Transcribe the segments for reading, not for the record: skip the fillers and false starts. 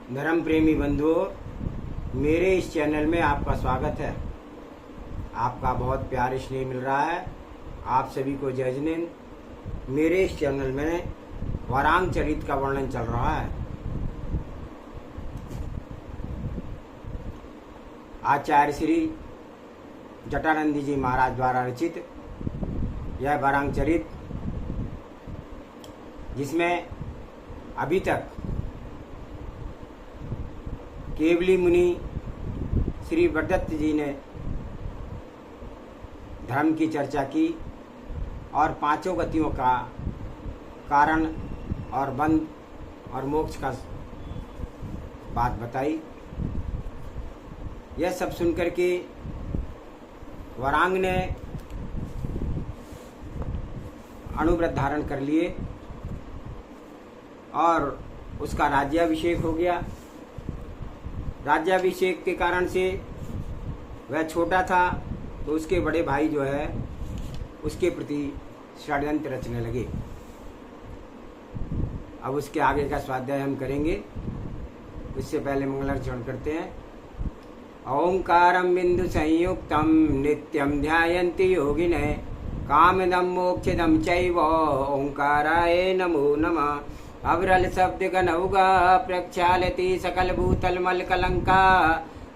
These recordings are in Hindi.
धर्म प्रेमी बंधुओं, मेरे इस चैनल में आपका स्वागत है। आपका बहुत प्यार स्नेह मिल रहा है। आप सभी को जय जिनेंद्र। मेरे इस चैनल में वरांग चरित्र का वर्णन चल रहा है। आचार्य श्री जटानंदी जी महाराज द्वारा रचित यह वरांग चरित्र, जिसमें अभी तक केवली मुनि श्री वरदत्त जी ने धर्म की चर्चा की और पांचों गतियों का कारण और बंध और मोक्ष का बात बताई। यह सब सुनकर के वरांग ने अनुव्रत धारण कर लिए और उसका राज्याभिषेक हो गया। राज्याभिषेक के कारण से वह छोटा था, तो उसके बड़े भाई जो है उसके प्रति षड्यंत्र रचने लगे। अब उसके आगे का स्वाध्याय हम करेंगे, उससे पहले मंगलाचरण करते हैं। ओंकारं बिंदु संयुक्तं नित्यं ध्यायन्ति योगिनः कामदं मोक्षदं चैव ओंकाराय नमो नमः। अविरल शब्द गनौगा प्रक्षालति सकल भूतल मल कलंका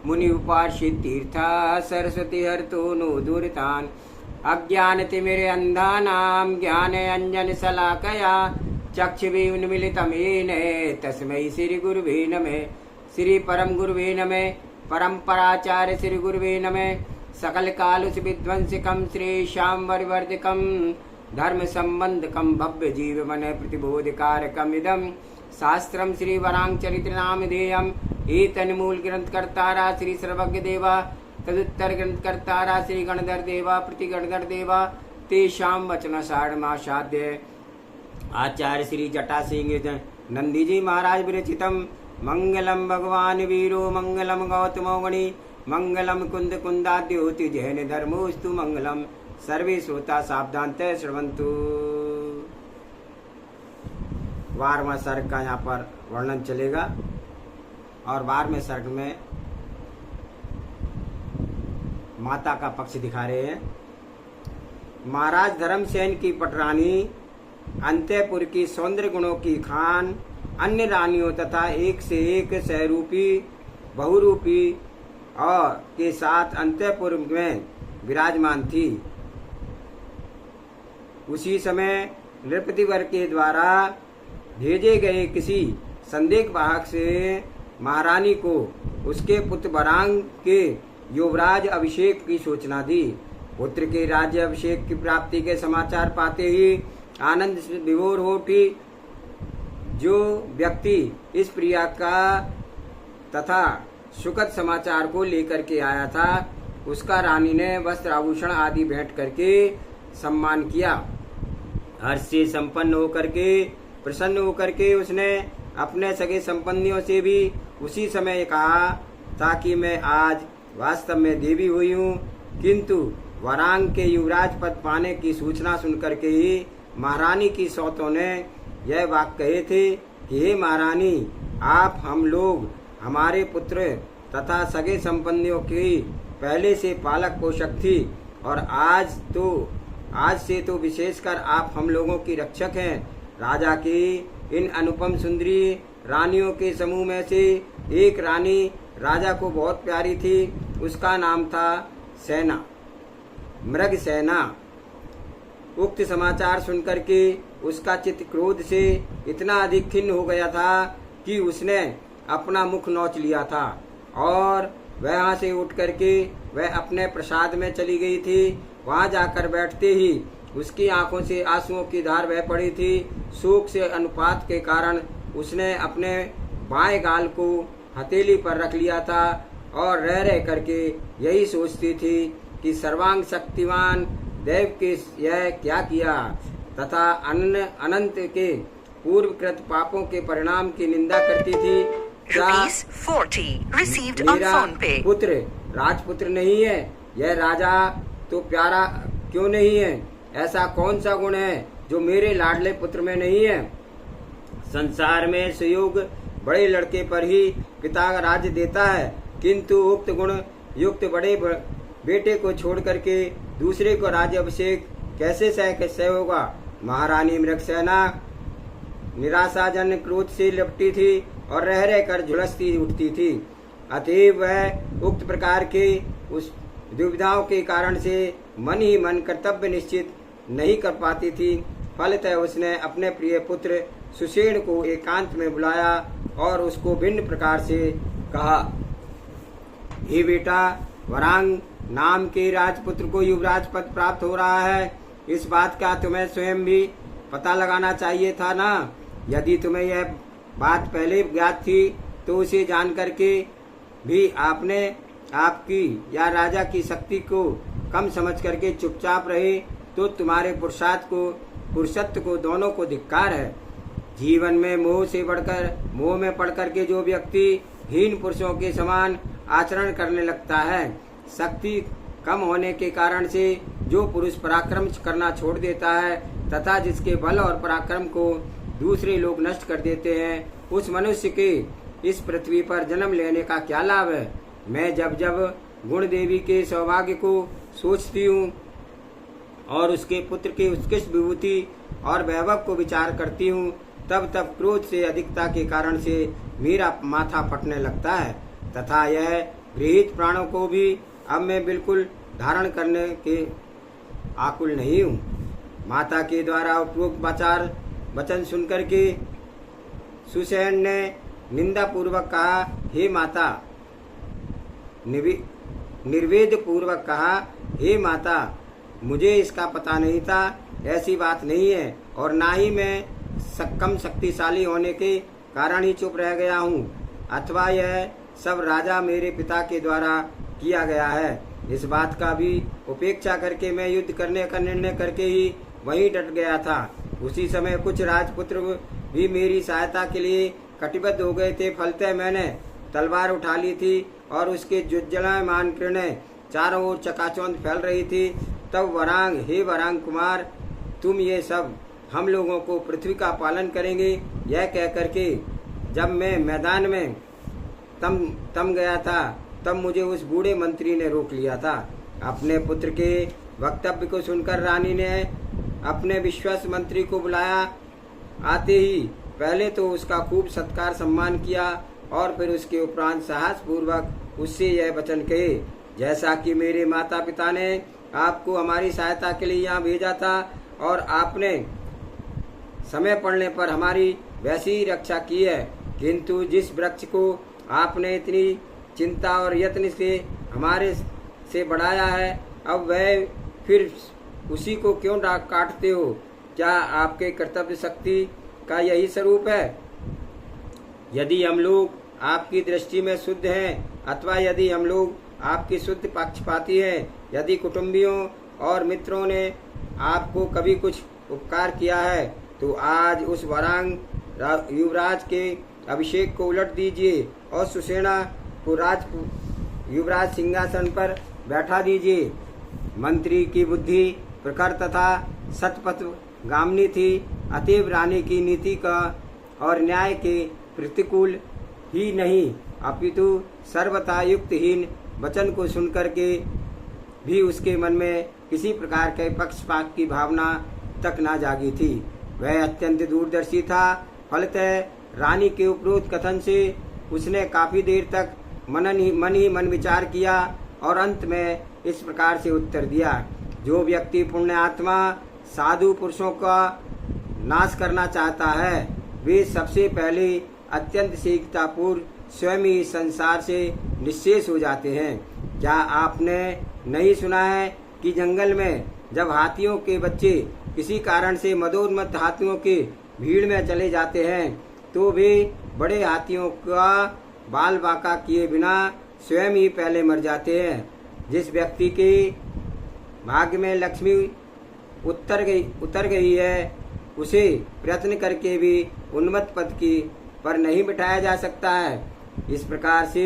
मुनि उपासित तीर्था सरस्वती हरतु नो दूरतान अज्ञान तिमिर अंधानाम ज्ञान अंजन शलाकया चक्षुषी उन्मीलितं येन तस्मै श्री गुरुवे नमः। श्री परम गुरुवे नमः। परम्पराचार्य श्री गुरुवे नमः। सकल कालुष विध्वंसिकं श्री श्याम वरिवर्धकं धर्म संबंधकं भव्य जीव मन प्रतिबोधकारकम् इदं शास्त्रं श्री वरांग चरित्र नामधेयम्। एतन्मूल ग्रंथकर्तारा श्री सर्वज्ञ देवा, तदुत्तर ग्रंथकर्तारा श्री गणधर देवा, प्रति गणधर देवा, तेषां वचनसारमासाद्य आचार्य श्री जटा सिंह नंदी जी महाराज विरचितम्। मंगलम भगवान वीरो मंगलम गौतमो गणि मंगलम कुंद कुंदाद्योति जैन धर्मोस्तु मंगलम। सर्वे श्रोता सावधानतः श्रवन्तु। 12वां सर्ग का यहाँ पर वर्णन चलेगा और 12वें सर्ग में माता का पक्ष दिखा रहे हैं। महाराज धर्मसेन की पटरानी, अंतःपुर की सौंदर्य गुणों की खान, अन्य रानियों तथा एक से एक सहरूपी बहुरूपी और के साथ अंतःपुर में विराजमान थी। उसी समय नृपतिवर के द्वारा भेजे गए किसी संदेश वाहक से महारानी को उसके पुत्र वरांग के युवराज अभिषेक की सूचना दी। पुत्र के राज्य अभिषेक की प्राप्ति के समाचार पाते ही आनंद से विभोर हो उठी। जो व्यक्ति इस प्रिया का तथा सुखद समाचार को लेकर के आया था, उसका रानी ने वस्त्र आभूषण आदि भेंट करके सम्मान किया। हर्ष से संपन्न होकर के प्रसन्न होकर के उसने अपने सगे संबंधियों से भी उसी समय कहा था कि मैं आज वास्तव में देवी हुई हूँ। किंतु वरांग के युवराज पद पाने की सूचना सुनकर के ही महारानी की सौतों ने यह वाक्य कहे थे कि हे महारानी, आप हम लोग हमारे पुत्र तथा सगे संबंधियों की पहले से पालक पोषक थी और आज से तो विशेषकर आप हम लोगों की रक्षक हैं। राजा की इन अनुपम सुंदरी रानियों के समूह में से एक रानी राजा को बहुत प्यारी थी। उसका नाम था सेना, मृग सेना। उक्त समाचार सुनकर के उसका चित्त क्रोध से इतना अधिक खिन्न हो गया था कि उसने अपना मुख नोच लिया था और वहाँ से उठ करके वह अपने प्रसाद में चली गई थी। वहाँ जाकर बैठते ही उसकी आंखों से आंसुओं की धार बह पड़ी थी। शोक से अनुपात के कारण उसने अपने बाएं गाल को हथेली पर रख लिया था और रह रह करके यही सोचती थी कि सर्वांग शक्तिमान देव के यह क्या किया तथा अनंत के पूर्वकृत पापों के परिणाम की निंदा करती थी। क्या मेरा पुत्र राजपुत्र नहीं है? यह राजा तो प्यारा क्यों नहीं है? ऐसा कौन सा गुण है जो मेरे लाडले पुत्र में नहीं है? संसार में सुयोग बड़े लड़के पर ही पिता राज्य देता है, किंतु उक्त गुण युक्त बड़े बेटे को छोड़ करके दूसरे को राज्य अभिषेक कैसे होगा। महारानी मृगसेना निराशाजन क्रोध से लिपटी थी और रह रह कर झुलसती उठती थी। अतएव वह उक्त प्रकार के उस दुविधाओं के कारण से मन ही मन कर्तव्य निश्चित नहीं कर पाती थी। फलतः उसने अपने प्रिय पुत्र सुषेण को एकांत में बुलाया और उसको भिन्न प्रकार से कहा, हे बेटा, वरांग नाम के राजपुत्र को युवराज पद प्राप्त हो रहा है। इस बात का तुम्हें स्वयं भी पता लगाना चाहिए था ना। यदि तुम्हें यह बात पहले ज्ञात थी तो उसे जान करके भी आपने आपकी या राजा की शक्ति को कम समझ करके चुपचाप रहे तो तुम्हारे पुरुषत्व को दोनों को धिक्कार है। जीवन में मोह में पड़ करके जो व्यक्ति हीन पुरुषों के समान आचरण करने लगता है, शक्ति कम होने के कारण से जो पुरुष पराक्रम करना छोड़ देता है तथा जिसके बल और पराक्रम को दूसरे लोग नष्ट कर देते हैं, उस मनुष्य के इस पृथ्वी पर जन्म लेने का क्या लाभ है। मैं जब जब गुण देवी के सौभाग्य को सोचती हूँ और उसके पुत्र की उत्कृष्ट विभूति और वैभव को विचार करती हूँ, तब तब क्रोध से अधिकता के कारण से मेरा माथा फटने लगता है तथा यह गृहीत प्राणों को भी अब मैं बिल्कुल धारण करने के आकुल नहीं हूँ। माता के द्वारा उपरोक्त वचन सुनकर के सुषेण ने निंदा पूर्वक कहा, हे माता, निर्वेद पूर्वक कहा, हे माता, मुझे इसका पता नहीं था। ऐसी बात नहीं है और ना ही मैं कम शक्तिशाली होने के कारण ही चुप रह गया हूँ, अथवा यह सब राजा मेरे पिता के द्वारा किया गया है। इस बात का भी उपेक्षा करके मैं युद्ध करने का निर्णय करके ही वहीं डट गया था। उसी समय कुछ राजपुत्र भी मेरी सहायता के लिए कटिबद्ध हो गए थे। फलतः मैंने तलवार उठा ली थी और उसके ज्वलयमान किरणें चारों ओर चकाचौंध फैल रही थी। तब वरांग, हे वरांग कुमार, तुम ये सब हम लोगों को पृथ्वी का पालन करेंगे, यह कह करके जब मैं मैदान में तम गया था तब मुझे उस बूढ़े मंत्री ने रोक लिया था। अपने पुत्र के वक्तव्य को सुनकर रानी ने अपने विश्वास मंत्री को बुलाया। आते ही पहले तो उसका खूब सत्कार सम्मान किया और फिर उसके उपरांत साहस पूर्वक उससे यह वचन कहे, जैसा कि मेरे माता पिता ने आपको हमारी सहायता के लिए यहाँ भेजा था और आपने समय पड़ने पर हमारी वैसी ही रक्षा की है, किंतु जिस वृक्ष को आपने इतनी चिंता और यत्न से हमारे से बढ़ाया है, अब वह फिर उसी को क्यों काटते हो। क्या आपके कर्तव्य शक्ति का यही स्वरूप है। यदि हम लोग आपकी दृष्टि में शुद्ध हैं अथवा यदि हम लोग आपकी शुद्ध पक्षपाती हैं, यदि कुटुंबियों और मित्रों ने आपको कभी कुछ उपकार किया है तो आज उस वरांग युवराज के अभिषेक को उलट दीजिए और सुषेणा को युवराज सिंहासन पर बैठा दीजिए। मंत्री की बुद्धि प्रखर तथा सतपथ गामिनी थी, अतएव रानी की नीति का और न्याय के प्रतिकूल ही नहीं अपितु सर्वथा युक्तहीन वचन को सुनकर के भी उसके मन में किसी प्रकार के पक्षपात की भावना तक ना जागी थी। वह अत्यंत दूरदर्शी था। फलतः रानी के उपरोक्त कथन से उसने काफी देर तक मन ही मन विचार किया और अंत में इस प्रकार से उत्तर दिया, जो व्यक्ति पुण्य आत्मा साधु पुरुषों का नाश करना चाहता है, वे सबसे पहले अत्यंत शीघ्रतापूर्व स्वयं ही संसार से निश्शेष हो जाते हैं। क्या आपने नहीं सुना है कि जंगल में जब हाथियों के बच्चे किसी कारण से मदोन्मत्त हाथियों के भीड़ में चले जाते हैं तो वे बड़े हाथियों का बाल बांका किए बिना स्वयं ही पहले मर जाते हैं। जिस व्यक्ति के भाग्य में लक्ष्मी उतर गई है उसे प्रयत्न करके भी उन्मत्त पद की पर नहीं बिठाया जा सकता है। इस प्रकार से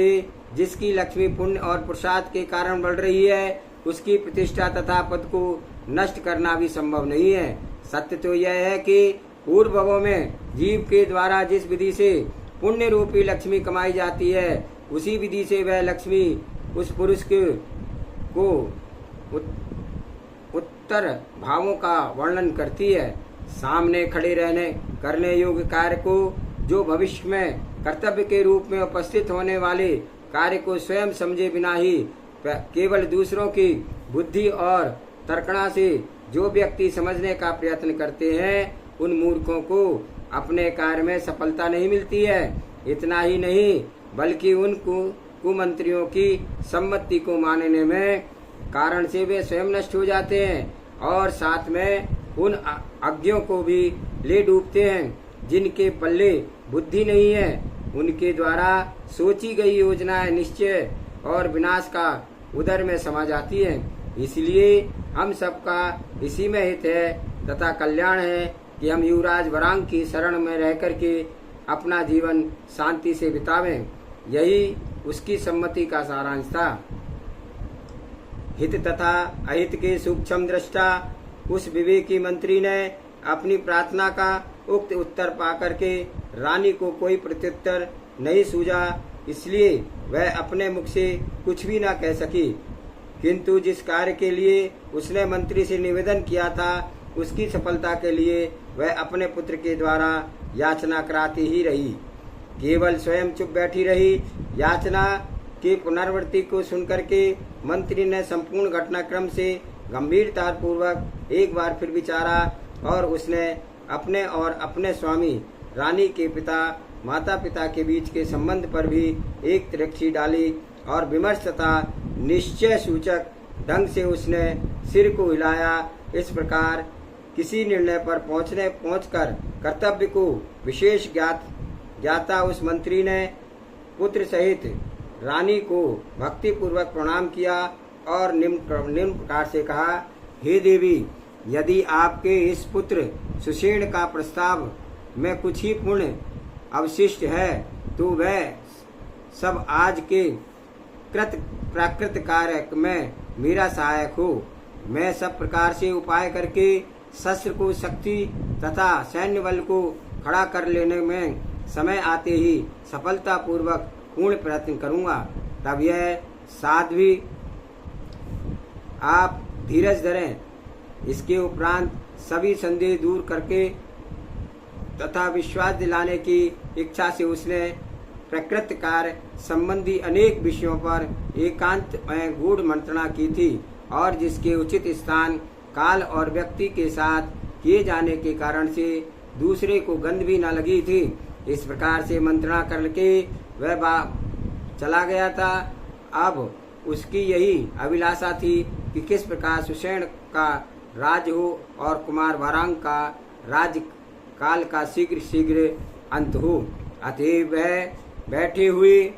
जिसकी लक्ष्मी पुण्य और पुरुषार्थ के कारण बढ़ रही है उसकी प्रतिष्ठा तथा पद को नष्ट करना भी संभव नहीं है। सत्य तो यह है कि पूर्व भवों में जीव के द्वारा जिस विधि से पुण्य रूपी लक्ष्मी कमाई जाती है, उसी विधि से वह लक्ष्मी उस पुरुष को उत्तर भावों का वर्णन करती है। सामने खड़े करने योग्य कार्य को, जो भविष्य में कर्तव्य के रूप में उपस्थित होने वाले कार्य को स्वयं समझे बिना ही केवल दूसरों की बुद्धि और तर्कणा से जो व्यक्ति समझने का प्रयत्न करते हैं, उन मूर्खों को अपने कार्य में सफलता नहीं मिलती है। इतना ही नहीं, बल्कि उन कुमंत्रियों की सम्मति को मानने में कारण से वे स्वयं नष्ट हो जाते हैं और साथ में उन अज्ञों को भी ले डूबते हैं जिनके पल्ले बुद्धि नहीं है। उनके द्वारा सोची गई योजनाएं निश्चय और विनाश का उदर में समा जाती है। इसलिए हम सबका इसी में हित है तथा कल्याण है कि हम युवराज वरांग की शरण में रह करके अपना जीवन शांति से बितावें। यही उसकी सम्मति का सारांश था। हित तथा अहित के सूक्ष्म दृष्टा उस विवेकी मंत्री ने अपनी प्रार्थना का उक्त उत्तर पाकर के रानी को कोई प्रत्युत्तर नहीं सूझा, इसलिए वह अपने मुख से कुछ भी न कह सकी। किंतु जिस कार्य के लिए उसने मंत्री से निवेदन किया था, उसकी सफलता के लिए वह अपने पुत्र के द्वारा याचना कराती ही रही। केवल स्वयं चुप बैठी रही। याचना की पुनरावृत्ति को सुनकर के मंत्री ने संपूर्ण घटनाक्रम से गंभीरता पूर्वक एक बार फिर विचारा और उसने अपने और अपने स्वामी रानी के पिता माता पिता के बीच के संबंध पर भी एक तिरछी डाली और विमर्श तथा निश्चय सूचक ढंग से उसने सिर को हिलाया। इस प्रकार किसी निर्णय पर पहुंचकर कर्तव्य को विशेष ज्ञाता उस मंत्री ने पुत्र सहित रानी को भक्ति पूर्वक प्रणाम किया और निम्न प्रकार से कहा, हे देवी, यदि आपके इस पुत्र सुषेण का प्रस्ताव में कुछ ही पुण्य अवशिष्ट है तो वह सब आज के प्राकृत कार्य में मेरा सहायक हो। मैं सब प्रकार से उपाय करके शस्त्र को शक्ति तथा सैन्य बल को खड़ा कर लेने में समय आते ही सफलता पूर्वक पूर्ण प्रयत्न करूंगा। तब यह साध्वी आप धीरज धरें। इसके उपरांत सभी संदेह दूर करके तथा विश्वास दिलाने की इच्छा से उसने प्रकृत कार्य संबंधी अनेक विषयों पर एकांत में गूढ़ मंत्रणा की थी और जिसके उचित स्थान काल और व्यक्ति के साथ किए जाने के कारण से दूसरे को गंध भी न लगी थी। इस प्रकार से मंत्रणा करके वह चला गया था। अब उसकी यही अभिलाषा थी कि किस प्रकार सुषेण का राज हो और कुमार वारांग का राज काल का शीघ्र शीघ्र अंत हो। अतएव वह बैठे हुए,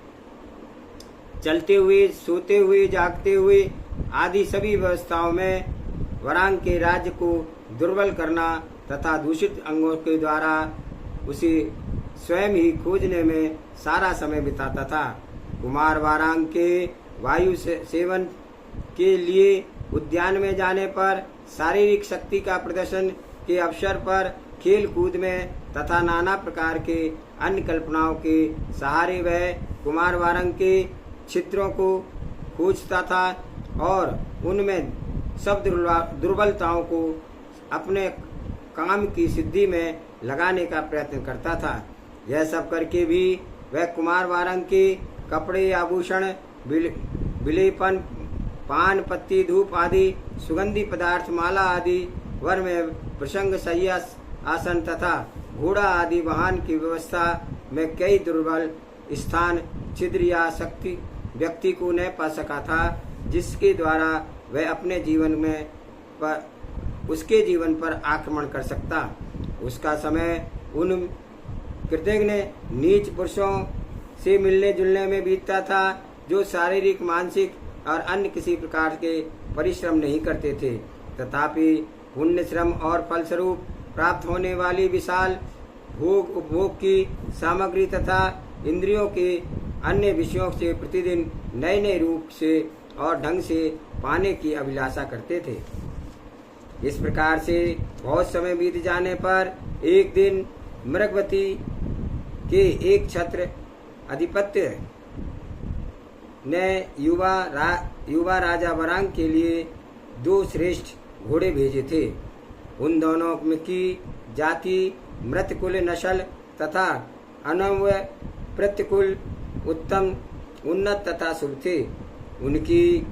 चलते हुए, सोते हुए, जागते हुए आदि सभी व्यवस्थाओं में वरांग के राज्य को दुर्बल करना तथा दूषित अंगों के द्वारा उसे स्वयं ही खोजने में सारा समय बिताता था। कुमार वारांग के वायु सेवन के लिए उद्यान में जाने पर, शारीरिक शक्ति का प्रदर्शन के अवसर पर, खेल कूद में तथा नाना प्रकार के अन्य कल्पनाओं के सहारे वह कुमार वारंग के छिद्रों को खोजता था और उनमें सब दुर्बलताओं को अपने काम की सिद्धि में लगाने का प्रयत्न करता था। यह सब करके भी वह कुमार वारंग के कपड़े, आभूषण, विलेपन, पान, पत्ती, धूप आदि सुगंधी पदार्थ, माला आदि, वर में प्रसंग, शय्या, आसन तथा घोड़ा आदि वाहन की व्यवस्था में कई दुर्बल स्थान, छिद्र या शक्ति व्यक्ति को न पा सका था, जिसके द्वारा वह अपने उसके जीवन पर आक्रमण कर सकता। उसका समय उन कृतज्ञ नीच पुरुषों से मिलने जुलने में बीतता था जो शारीरिक, मानसिक और अन्य किसी प्रकार के परिश्रम नहीं करते थे, तथापि पुण्य, श्रम और फलस्वरूप प्राप्त होने वाली विशाल भोग, उपभोग की सामग्री तथा इंद्रियों के अन्य विषयों से प्रतिदिन नए नए रूप से और ढंग से पाने की अभिलाषा करते थे। इस प्रकार से बहुत समय बीत जाने पर एक दिन मृगवती के एक छत्र अधिपत्य ने युवा राजा वरांग के लिए 2 श्रेष्ठ घोड़े भेजे थे। उन दोनों की जाति मृतकुल नस्ल तथा अनव प्रतिकुल उत्तम उन्नत तथा शुभ थे। उनकी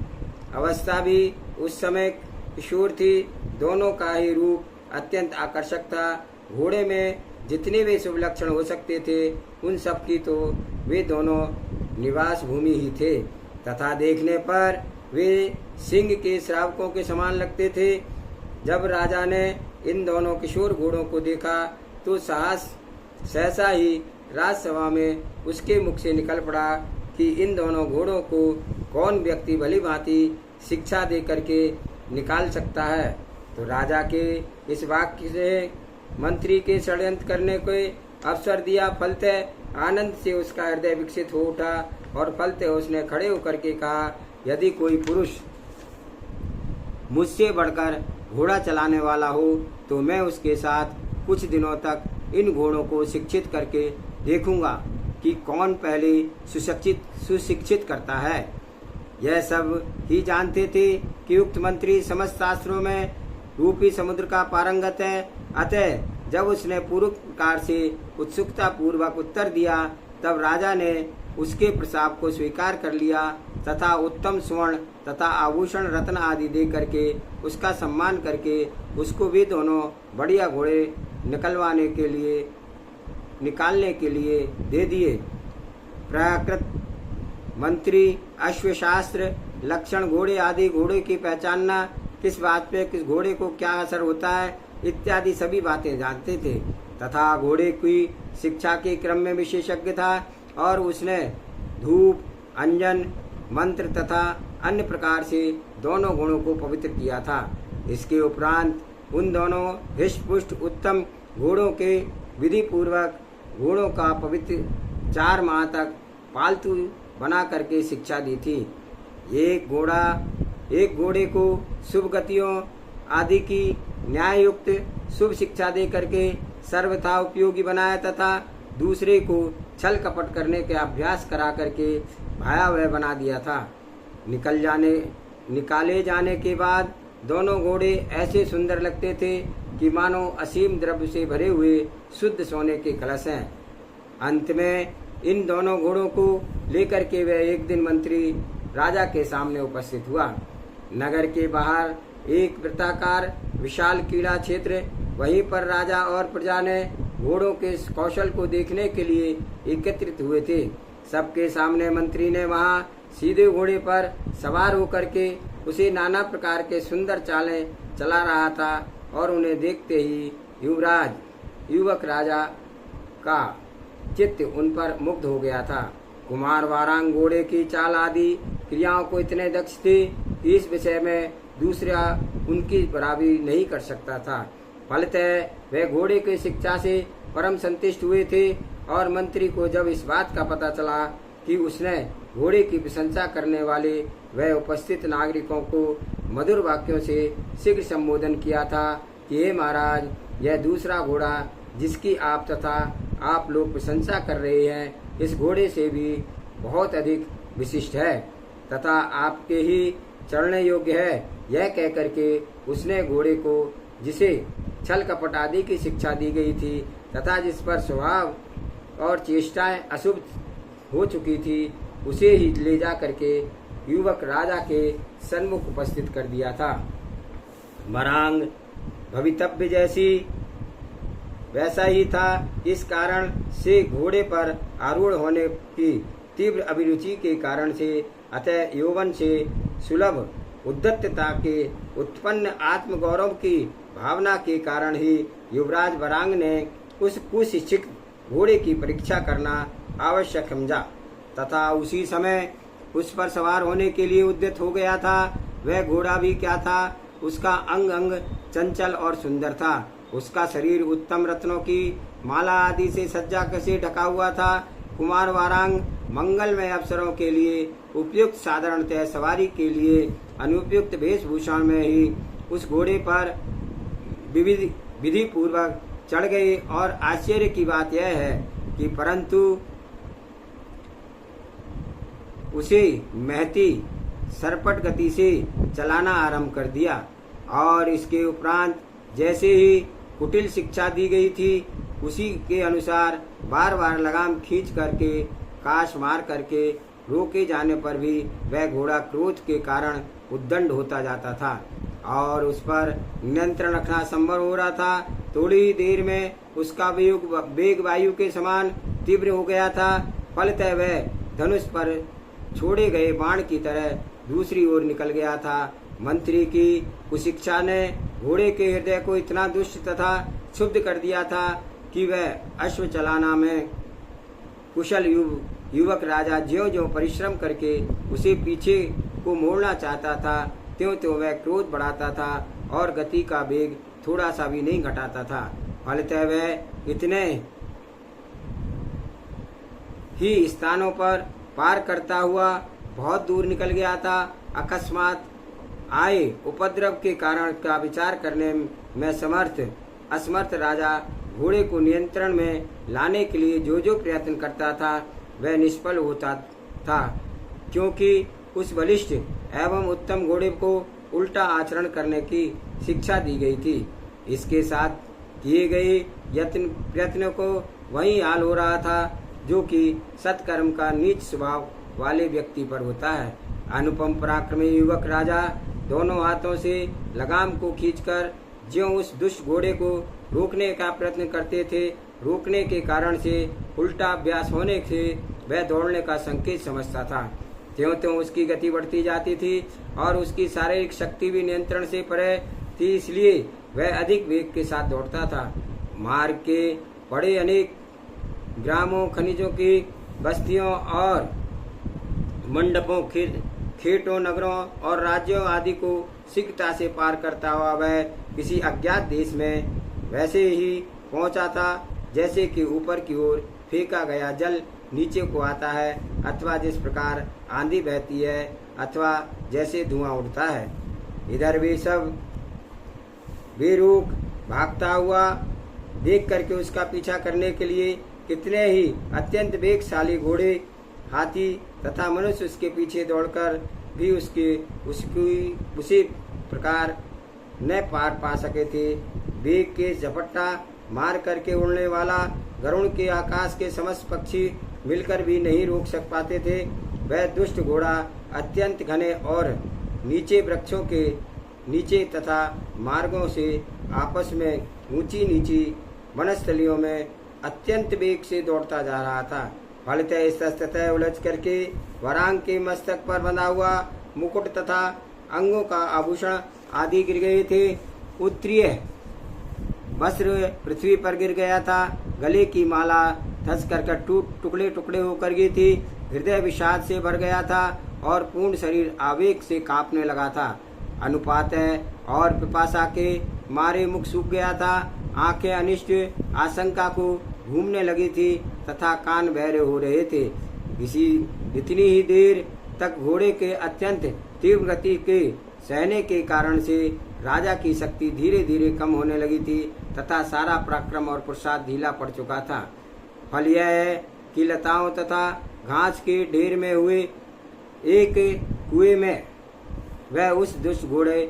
अवस्था भी उस समय किशोर थी। दोनों का ही रूप अत्यंत आकर्षक था। घोड़े में जितने वे शुभ लक्षण हो सकते थे उन सब की तो वे दोनों निवास भूमि ही थे तथा देखने पर वे सिंह के श्रावकों के समान लगते थे। जब राजा ने इन दोनों किशोर घोड़ों को देखा तो सहसा ही राजसभा में उसके मुख से निकल पड़ा कि इन दोनों घोड़ों को कौन व्यक्ति भली भांति शिक्षा दे करके निकाल सकता है। तो राजा के इस वाक्य से मंत्री के षड्यंत्र करने को अवसर दिया। फलतः आनंद से उसका हृदय विकसित हो उठा और फलतः उसने खड़े होकर के कहा, यदि कोई पुरुष मुझसे बढ़कर घोड़ा चलाने वाला हो तो मैं उसके साथ कुछ दिनों तक इन घोड़ों को शिक्षित करके देखूंगा कि कौन पहले सुशिक्षित करता है। यह सब ही जानते थे कि उक्त मंत्री समस्त शास्त्रों में रूपी समुद्र का पारंगत है। अतः जब उसने पूर्व प्रकार से उत्सुकता पूर्वक उत्तर दिया तब राजा ने उसके प्रस्ताव को स्वीकार कर लिया तथा उत्तम स्वर्ण तथा आभूषण रत्न आदि दे करके उसका सम्मान करके उसको भी दोनों बढ़िया घोड़े निकालने के लिए दे दिए। प्राकृत मंत्री अश्वशास्त्र लक्षण घोड़े आदि, घोड़े की पहचानना, किस बात पे किस घोड़े को क्या असर होता है इत्यादि सभी बातें जानते थे तथा घोड़े की शिक्षा के क्रम में विशेषज्ञ था और उसने धूप अंजन मंत्र तथा अन्य प्रकार से दोनों गुणों को पवित्र किया था। इसके उपरांत उन दोनों हृष्टपुष्ट उत्तम घोड़ों के विधि पूर्वक घोड़ों का पवित्र 4 माह तक पालतू बना करके शिक्षा दी थी। एक घोड़े को शुभ गतियों आदि की न्याययुक्त शुभ शिक्षा दे करके सर्वथा उपयोगी बनाया तथा दूसरे को छल कपट करने के अभ्यास करा करके भयावह बना दिया था। निकाले जाने के बाद दोनों घोड़े ऐसे सुंदर लगते थे कि मानो असीम द्रव्य से भरे हुए शुद्ध सोने के कलश हैं। अंत में इन दोनों घोड़ों को लेकर के वह एक दिन मंत्री राजा के सामने उपस्थित हुआ। नगर के बाहर एक वृत्ताकार विशाल कीड़ा क्षेत्र, वहीं पर राजा और प्रजा ने घोड़ों के कौशल को देखने के लिए एकत्रित हुए थे। सबके सामने मंत्री ने वहां सीधे घोड़े पर सवार होकर के उसे नाना प्रकार के सुंदर चालें चला रहा था और उन्हें देखते ही युवक राजा का चित्त उन पर मुग्ध हो गया था। कुमार वारांग घोड़े की चाल आदि क्रियाओं को इतने दक्ष थे कि इस विषय में दूसरा उनकी बराबरी नहीं कर सकता था। फलतः वे घोड़े की शिक्षा से परम संतुष्ट हुए थे और मंत्री को जब इस बात का पता चला कि उसने घोड़े की प्रशंसा करने वाले वह उपस्थित नागरिकों को मधुर वाक्यों से शीघ्र संबोधन किया था कि हे महाराज, यह दूसरा घोड़ा जिसकी आप तथा आप लोग प्रशंसा कर रहे हैं, इस घोड़े से भी बहुत अधिक विशिष्ट है तथा आपके ही चढ़ने योग्य है। यह कह करके उसने घोड़े को, जिसे छल कपट आदि की शिक्षा दी गई थी तथा जिस पर स्वभाव और चेष्टाएं अशुभ हो चुकी थी, उसे ही ले जा करके युवक राजा के सन्मुख उपस्थित कर दिया था। मरांग भवितव्य जैसी वैसा ही था। इस कारण से घोड़े पर आरूढ़ होने की तीव्र अभिरुचि के कारण से, अतः यौवन से सुलभ उद्दत्तता के उत्पन्न आत्मगौरव की भावना के कारण ही युवराज वरांग ने उस कुशिक्षित घोड़े की परीक्षा करना आवश्यक समझा तथा उसी समय उस पर सवार होने के लिए उद्यत हो गया था। वह घोड़ा भी क्या था, उसका अंग अंग चंचल और सुंदर था। उसका शरीर उत्तम रत्नों की माला आदि से सज्जा से ढका हुआ था। कुमार वारांग मंगलमय अवसरों के लिए उपयुक्त साधारणतः सवारी के लिए अनुपयुक्त वेशभूषण में ही उस घोड़े पर विधि पूर्वक चढ़ गए और आश्चर्य की बात यह है कि परंतु उसे महती सरपट गति से चलाना आरंभ कर दिया और इसके उपरांत जैसे ही कुटिल शिक्षा दी गई थी उसी के अनुसार बार बार लगाम खींच करके काश मार करके रोके जाने पर भी वह घोड़ा क्रोध के कारण उद्दंड होता जाता था और उस पर नियंत्रण रखना संभव हो रहा था। थोड़ी ही देर में उसका वेग वायु के समान तीव्र हो गया था। फलतः वह धनुष पर छोड़े गए बाण की तरह दूसरी ओर निकल गया था। मंत्री की कुशिक्षा ने घोड़े के हृदय को इतना दुष्ट तथा क्षुब्ध कर दिया था कि वह अश्व चलाना में कुशल युवक राजा ज्यों ज्यों परिश्रम करके उसे पीछे को मोड़ना चाहता था त्यों त्यों वह क्रोध बढ़ाता था और गति का वेग थोड़ा सा भी नहीं घटाता था। फलतः वह इतने ही स्थानों पर पार करता हुआ बहुत दूर निकल गया था। अकस्मात आए उपद्रव के कारण का विचार करने में असमर्थ राजा घोड़े को नियंत्रण में लाने के लिए जो प्रयत्न करता था वह निष्फल होता था, क्योंकि उस बलिष्ठ एवं उत्तम घोड़े को उल्टा आचरण करने की शिक्षा दी गई थी। इसके साथ किए गए प्रयत्नों को वही हाल हो रहा था जो कि सत्कर्म का नीच स्वभाव वाले व्यक्ति पर होता है। अनुपम पराक्रमी युवक राजा दोनों हाथों से लगाम को खींचकर ज्यों उस दुष्ट घोड़े को रोकने का प्रयत्न करते थे, रोकने के कारण से उल्टा अभ्यास होने से वह दौड़ने का संकेत समझता था। त्यों त्यों उसकी गति बढ़ती जाती थी और उसकी शारीरिक शक्ति भी नियंत्रण से परे थी, इसलिए वह अधिक वेग के साथ दौड़ता था। मार्ग के बड़े अनेक ग्रामों, खनिजों की बस्तियों और मंडपों, खेतों, नगरों और राज्यों आदि को शीघ्रता से पार करता हुआ वह किसी अज्ञात देश में वैसे ही पहुंचा था जैसे कि ऊपर की ओर फेंका गया जल नीचे को आता है, अथवा जिस प्रकार आंधी बहती है, अथवा जैसे धुआं उड़ता है। इधर वे सब बेरुख भागता हुआ देख करके उसका पीछा करने के लिए कितने ही अत्यंत वेगशाली घोड़े, हाथी तथा मनुष्य उसके पीछे दौड़कर भी उसी प्रकार न पार पा सके थे। वेग के झपट्टा मार करके उड़ने वाला गरुड़ के आकाश के समस्त पक्षी मिलकर भी नहीं रोक सक पाते थे। वह दुष्ट घोड़ा अत्यंत घने और नीचे वृक्षों के नीचे तथा मार्गों से आपस में ऊंची नीची वनस्थलियों में अत्यंत वेग से दौड़ता जा रहा था। फलतः इस्तः उलझ करके वरांग के मस्तक पर बंधा हुआ मुकुट तथा अंगों का आभूषण आदि गिर गए थे। उत्तरीय वस्त्र पृथ्वी पर गिर गया था। गले की माला धस कर टुकड़े टुकड़े होकर गिरी थी। हृदय विषाद से भर गया था और पूर्ण शरीर आवेग से कांपने लगा था। अनुपात और पिपासा के मारे मुख सूख गया था। आंखें अनिष्ट आशंका को घूमने लगी थी तथा कान बहरे हो रहे थे। इतनी ही देर तक घोड़े के अत्यंत तीव्र गति के सहने के कारण से राजा की शक्ति धीरे धीरे कम होने लगी थी तथा सारा पराक्रम और पुरुषार्थ ढीला पड़ चुका था। फल यह है कि लताओं तथा घास के ढेर में हुए एक कुएं में वह उस दुष्ट घोड़े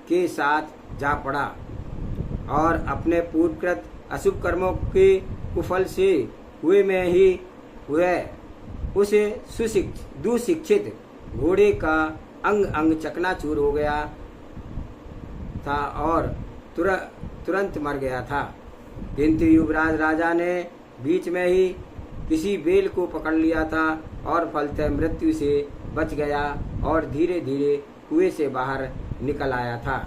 के साथ जा पड़ा और अपने पूर्वकृत अशुभ कर्मों के कुफल से कुएं में ही वह उस दुशिक्षित घोड़े का अंग अंग चकनाचूर हो गया था और तुरंत मर गया था। किंतु युवराज राजा ने बीच में ही किसी बेल को पकड़ लिया था और फलतः मृत्यु से बच गया और धीरे धीरे कुएं से बाहर निकल आया था।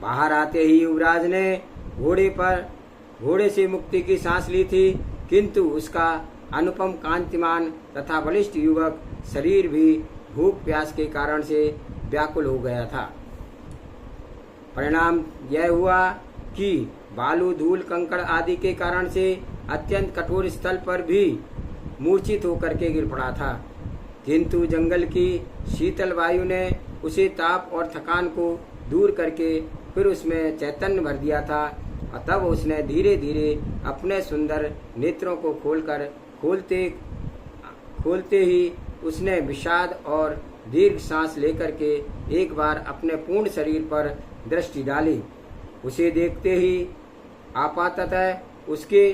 बाहर आते ही युवराज ने घोड़े से मुक्ति की सांस ली थी, किंतु उसका अनुपम कांतिमान तथा बलिष्ठ युवक शरीर भी भूख प्यास के कारण से व्याकुल हो गया था। परिणाम यह हुआ कि बालू, धूल, कंकड़ आदि के कारण से अत्यंत कठोर स्थल पर भी मूर्छित होकर के गिर पड़ा था, किंतु जंगल की शीतल वायु ने उसे ताप और थकान को दूर करके फिर उसमें चैतन्य भर दिया था तब उसने धीरे धीरे अपने सुंदर नेत्रों को खोलते ही उसने विषाद और दीर्घ सांस लेकर के एक बार अपने पूर्ण शरीर पर दृष्टि डाली। उसे देखते ही आपाततः उसके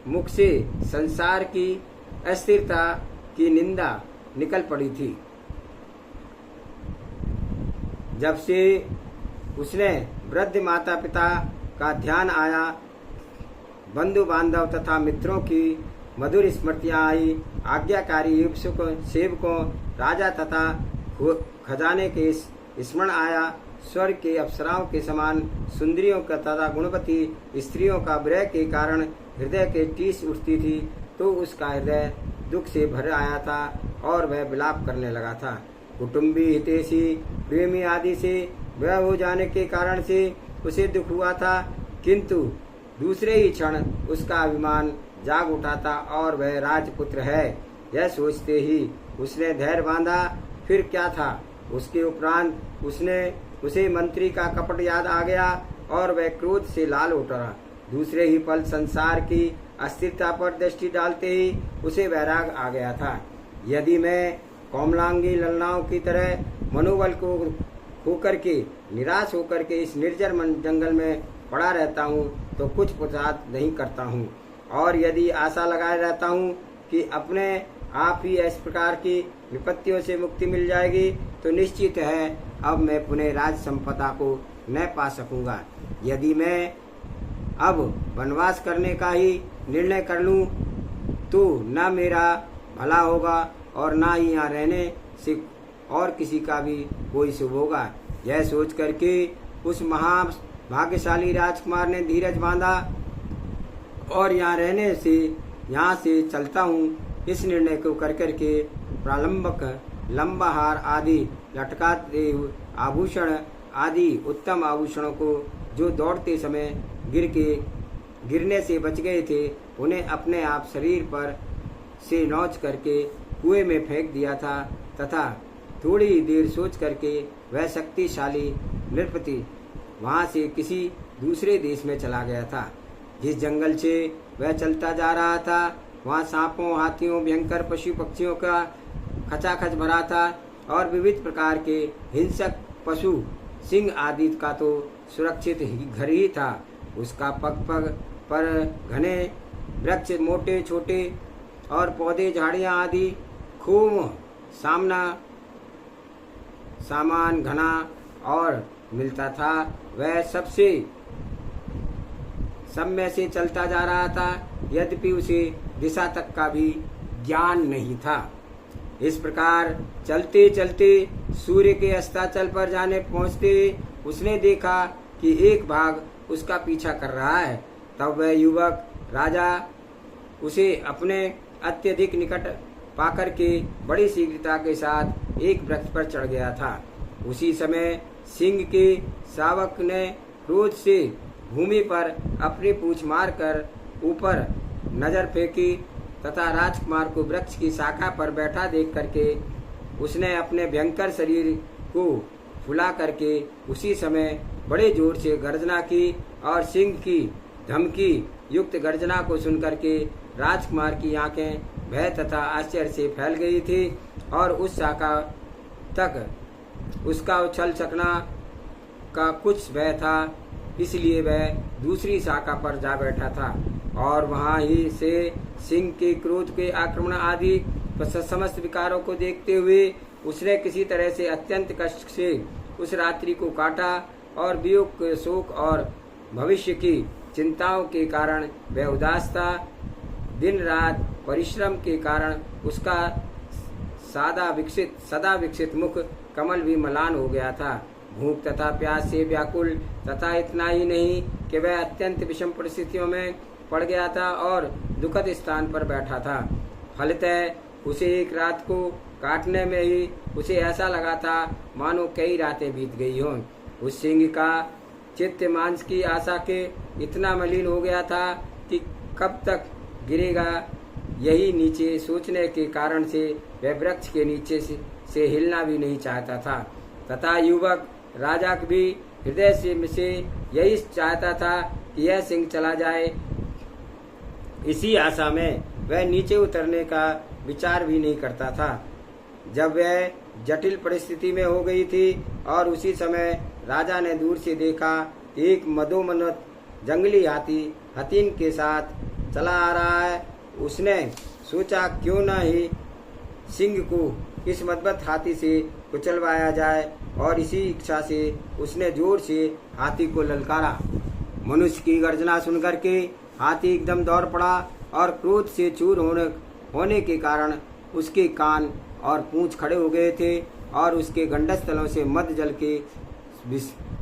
मुख से संसार की अस्थिरता की निंदा निकल पड़ी थी। जब से उसने वृद्ध माता पिता का ध्यान आया, बंधु बांधव तथा मित्रों की मधुर स्मृतियां आई, आज्ञाकारी सेवकों, राजा तथा खजाने के स्मरण आया, स्वर्ग के अप्सराओं के समान सुंदरियों का तथा गुणवती स्त्रियों का विरह के कारण हृदय के टीस उठती थी, तो उसका हृदय दुख से भर आया था और वह विलाप करने लगा था। कुटुंबी, हितैषी, प्रेमी आदि से विरह हो जाने के कारण से उसे दुख हुआ था, किंतु दूसरे ही क्षण उसका अभिमान जाग उठा था और वह राजपुत्र है, यह सोचते ही उसने धैर्य बांधा। फिर क्या था, उसके उपरांत उसे मंत्री का कपट याद आ गया और वह क्रोध से लाल उतरा। दूसरे ही पल संसार की अस्थिरता पर दृष्टि डालते ही उसे वैराग आ गया था। यदि मैं कोमलांगी ललनाओं की तरह मनोबल को खोकर के निराश होकर के इस निर्जन जंगल में पड़ा रहता हूँ तो कुछ पुरुषार्थ नहीं करता हूँ, और यदि आशा लगाए रहता हूँ कि अपने आप ही इस प्रकार की विपत्तियों से मुक्ति मिल जाएगी, तो निश्चित है अब मैं पुनः राज संपदा को न पा सकूंगा। यदि मैं अब वनवास करने का ही निर्णय कर लूं तो न मेरा भला होगा और न ही यहाँ रहने से और किसी का भी कोई शुभ होगा। यह सोच करके उस महाभाग्यशाली राजकुमार ने धीरज बांधा और यहाँ से चलता हूँ, इस निर्णय को कर करके प्रालंबक लंबा हार आदि लटकाते आभूषण आदि उत्तम आभूषणों को जो दौड़ते समय गिरने से बच गए थे, उन्हें अपने आप शरीर पर से नोच करके कुएं में फेंक दिया था, तथा थोड़ी ही देर सोच करके वह शक्तिशाली नृपति वहां से किसी दूसरे देश में चला गया था। जिस जंगल से वह चलता जा रहा था, वहाँ सांपों, हाथियों, भयंकर पशु पक्षियों का खचाखच भरा था और विविध प्रकार के हिंसक पशु सिंह आदि का तो सुरक्षित घर ही था। उसका पग पग पर घने वृक्ष, मोटे छोटे और पौधे, झाड़ियां आदि खूब सामान घना और मिलता था। वह सब में से चलता जा रहा था, यद्यपि उसे दिशा तक का भी ज्ञान नहीं था। इस प्रकार चलते चलते सूर्य के अस्ताचल पर जाने पहुंचते उसने देखा कि एक बाघ उसका पीछा कर रहा है। तब वह युवक राजा उसे अपने अत्यधिक निकट पाकर के बड़ी शीघ्रता के साथ एक वृक्ष पर चढ़ गया था। उसी समय सिंह के शावक ने क्रोध से भूमि पर अपनी पूंछ मारकर ऊपर नजर फेंकी तथा राजकुमार को वृक्ष की शाखा पर बैठा देख करके उसने अपने भयंकर शरीर को फुला करके उसी समय बड़े जोर से गर्जना की, और सिंह की धमकी युक्त गर्जना को सुनकर के राजकुमार की आंखें भय तथा आश्चर्य से फैल गई थी और उस शाखा तक उसका उछल सकना का कुछ भय था, इसलिए वह दूसरी शाखा पर जा बैठा था और वहां ही से सिंह के क्रोध के आक्रमण आदि समस्त विकारों को देखते हुए उसने किसी तरह से अत्यंत कष्ट से उस रात्रि को काटा और वियोग, शोक और भविष्य की चिंताओं के कारण वह उदास था। दिन रात परिश्रम के कारण उसका सदा विकसित मुख कमल भी मलान हो गया था। भूख तथा प्यास से व्याकुल तथा इतना ही नहीं कि वह अत्यंत विषम परिस्थितियों में पड़ गया था और दुखद स्थान पर बैठा था। फलतः उसे एक रात को काटने में ही उसे ऐसा लगा था मानो कई रातें बीत गई हों। उस सिंह का चित्त मांस की आशा के इतना मलिन हो गया था कि कब तक गिरेगा यही नीचे सोचने के कारण से वह वृक्ष के नीचे से हिलना भी नहीं चाहता था, तथा युवक राजा भी हृदय से यही चाहता था कि यह सिंह चला जाए। इसी आशा में वह नीचे उतरने का विचार भी नहीं करता था। जब वह जटिल परिस्थिति में हो गई थी और उसी समय राजा ने दूर से देखा एक मदोमन्मथ जंगली हाथी हथिन के साथ चला आ रहा है। उसने सोचा क्यों न ही सिंह को इस मदमस्त हाथी से कुचलवाया जाए, और इसी इच्छा से उसने जोर से हाथी को ललकारा। मनुष्य की गर्जना सुनकर के हाथी एकदम दौड़ पड़ा और क्रोध से चूर होने के कारण उसके कान और पूंछ खड़े हो गए थे और उसके गंडस्थलों से मध्य जल के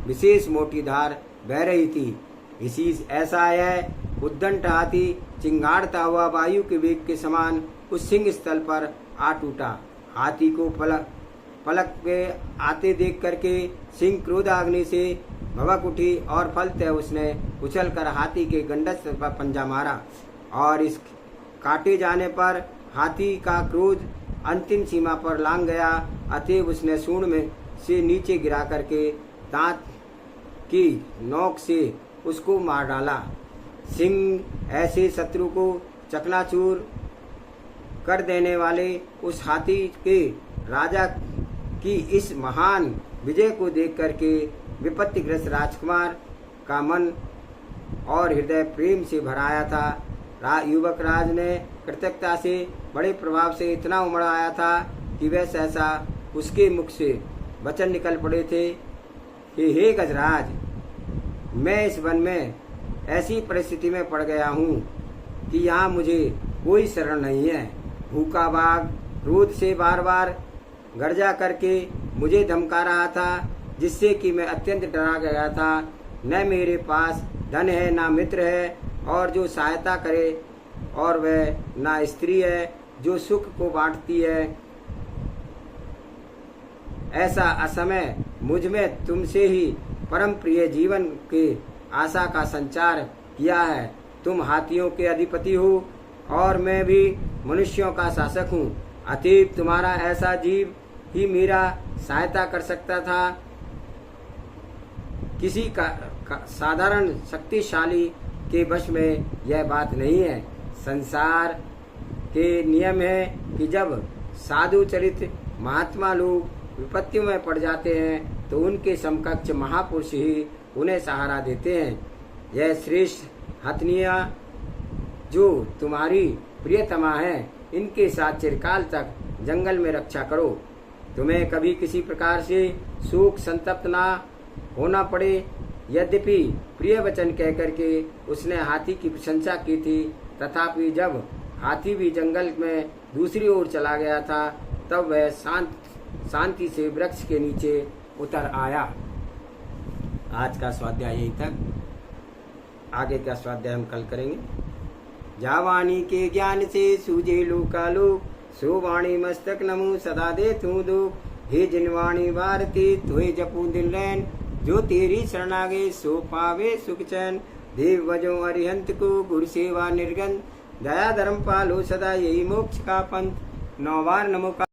विशेष मोटी धार बह रही थी। इसी ऐसा यह उद्दंड हाथी चिंगाड़ता हुआ वायु के वेग के समान उस सिंह स्थल पर आ टूटा। हाथी को पलक के आते देख करके सिंह क्रोधाग्नि से भभक उठी और फलतः उसने उछलकर हाथी के गंडस्थल पर पंजा मारा, और इस काटे जाने पर हाथी का क्रोध अंतिम सीमा पर लांघ गया। अतएव उसने सूंड में से नीचे गिरा करके दांत की नोक से उसको मार डाला। सिंह ऐसे शत्रु को चकनाचूर कर देने वाले उस हाथी के राजा की इस महान विजय को देख करके विपत्तिग्रस्त राजकुमार का मन और हृदय प्रेम से भराया था। युवक राज ने कृतज्ञता से बड़े प्रभाव से इतना उमड़ आया था कि वह सहसा उसके मुख से वचन निकल पड़े थे कि हे गजराज, मैं इस वन में ऐसी परिस्थिति में पड़ गया हूँ कि यहाँ मुझे कोई शरण नहीं है। भूखा बाघ क्रोध से बार बार गर्जा करके मुझे धमका रहा था, जिससे कि मैं अत्यंत डरा गया था। न मेरे पास धन है, ना मित्र है और जो सहायता करे, और वह ना स्त्री है जो सुख को बांटती है। ऐसा असमय मुझ में तुमसे ही परम प्रिय जीवन के आशा का संचार किया है। तुम हाथियों के अधिपति हो और मैं भी मनुष्यों का शासक हूँ। अतएव तुम्हारा ऐसा जीव ही मेरा सहायता कर सकता था। किसी का साधारण शक्तिशाली के वश में यह बात नहीं है। संसार के नियम है कि जब साधु चरित महात्मा लोग विपत्तियों में पड़ जाते हैं तो उनके समकक्ष महापुरुष ही उन्हें सहारा देते हैं। यह श्रेष्ठ हथनिया जो तुम्हारी प्रियतमा है, इनके साथ चिरकाल तक जंगल में रक्षा करो। तुम्हें कभी किसी प्रकार से शोक संतप्त ना होना पड़े। यद्यपि प्रिय वचन कहकर के उसने हाथी की प्रशंसा की थी, तथापि जब हाथी भी जंगल में दूसरी ओर चला गया था तब वह शांति से वृक्ष के नीचे उतर आया। आज का स्वाध्याय यहीं तक। आगे का स्वाध्याय हम कल करेंगे। जावानी के ज्ञान से सूझे लोकालोक, सो वाणी मस्तक नमो सदा दे तू दुख। हे जिनवाणी भारती तुहे जपू दिन रैन, जो तेरी शरणागे सो पावे सुख चैन। देव वजो अरिहंत को गुरु सेवा निर्गन, दया धर्म पालो सदा यही मोक्ष का पंथ। 9 बार नमो का